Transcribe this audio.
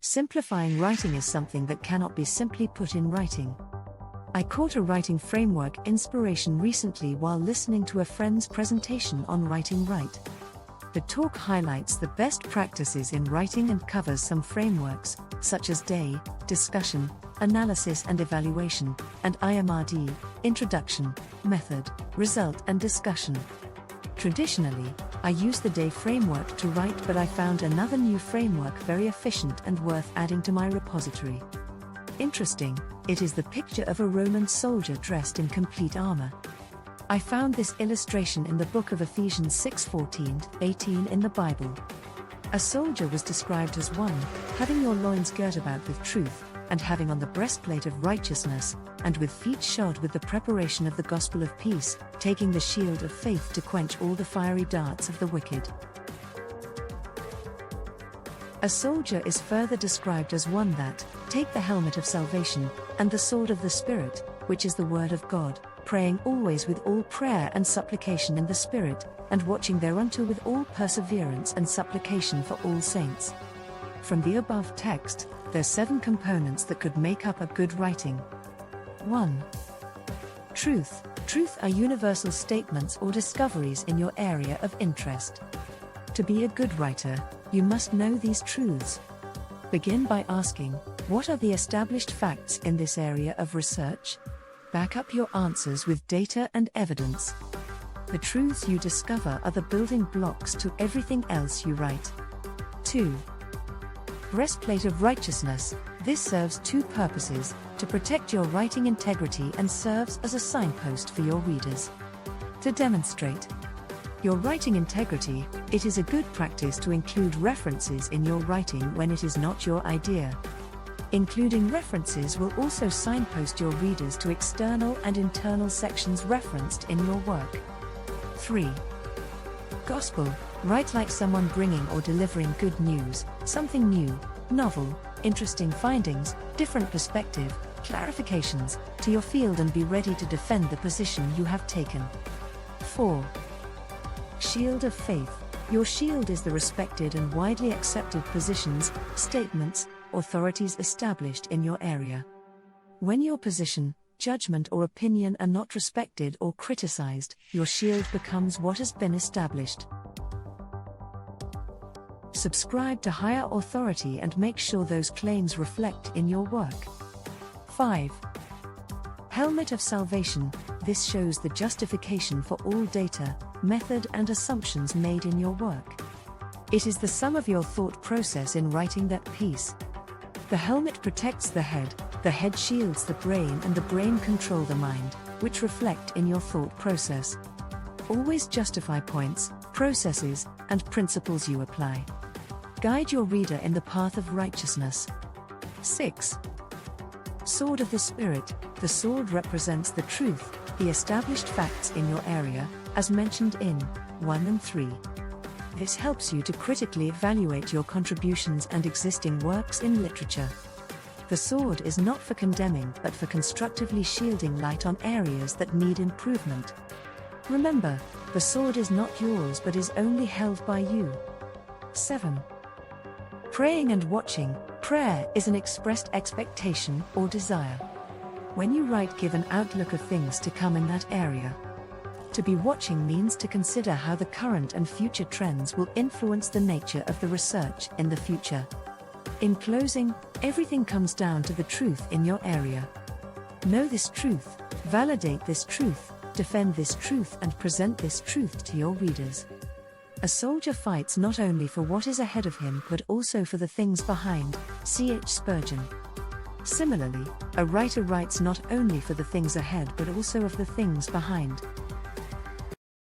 Simplifying writing is something that cannot be simply put in writing. I caught a writing framework inspiration recently while listening to a friend's presentation on writing right. The talk highlights the best practices in writing and covers some frameworks, such as DAY, discussion, analysis and evaluation, and IMRD, introduction, method, result and discussion. Traditionally, I use the DAY framework to write, but I found another new framework very efficient and worth adding to my repository. Interesting, it is the picture of a Roman soldier dressed in complete armor. I found this illustration in the Book of Ephesians 6:14-18 in the Bible. A soldier was described as one, having your loins girt about with truth, and having on the breastplate of righteousness, and with feet shod with the preparation of the gospel of peace, taking the shield of faith to quench all the fiery darts of the wicked. A soldier is further described as one that, take the helmet of salvation, and the sword of the Spirit, which is the word of God, praying always with all prayer and supplication in the Spirit, and watching thereunto with all perseverance and supplication for all saints. From the above text, there's 7 components that could make up a good writing. 1. Truth. Truth are universal statements or discoveries in your area of interest. To be a good writer, you must know these truths. Begin by asking, what are the established facts in this area of research? Back up your answers with data and evidence. The truths you discover are the building blocks to everything else you write. 2. Breastplate of righteousness. This serves 2 purposes: to protect your writing integrity and serves as a signpost for your readers. To demonstrate your writing integrity, it is a good practice to include references in your writing when it is not your idea. Including references will also signpost your readers to external and internal sections referenced in your work. 3. Gospel. Write like someone bringing or delivering good news, something new, novel, interesting findings, different perspective, clarifications, to your field, and be ready to defend the position you have taken. 4. Shield of faith. Your shield is the respected and widely accepted positions, statements, authorities established in your area. When your position, judgment or opinion are not respected or criticized, your shield becomes what has been established. Subscribe to higher authority and make sure those claims reflect in your work. 5. Helmet of salvation. This shows the justification for all data, method and assumptions made in your work. It is the sum of your thought process in writing that piece. The helmet protects the head shields the brain, and the brain control the mind, which reflect in your thought process. Always justify points, processes, and principles you apply. Guide your reader in the path of righteousness. 6. Sword of the Spirit. The sword represents the truth, the established facts in your area, as mentioned in 1 and 3. This helps you to critically evaluate your contributions and existing works in literature. The sword is not for condemning but for constructively shielding light on areas that need improvement. Remember, the sword is not yours but is only held by you. 7. Praying and watching. Prayer is an expressed expectation or desire. When you write, give an outlook of things to come in that area. To be watching means to consider how the current and future trends will influence the nature of the research in the future. In closing, everything comes down to the truth in your area. Know this truth, validate this truth, defend this truth and present this truth to your readers. A soldier fights not only for what is ahead of him but also for the things behind. C.H. Spurgeon. Similarly, a writer writes not only for the things ahead but also of the things behind.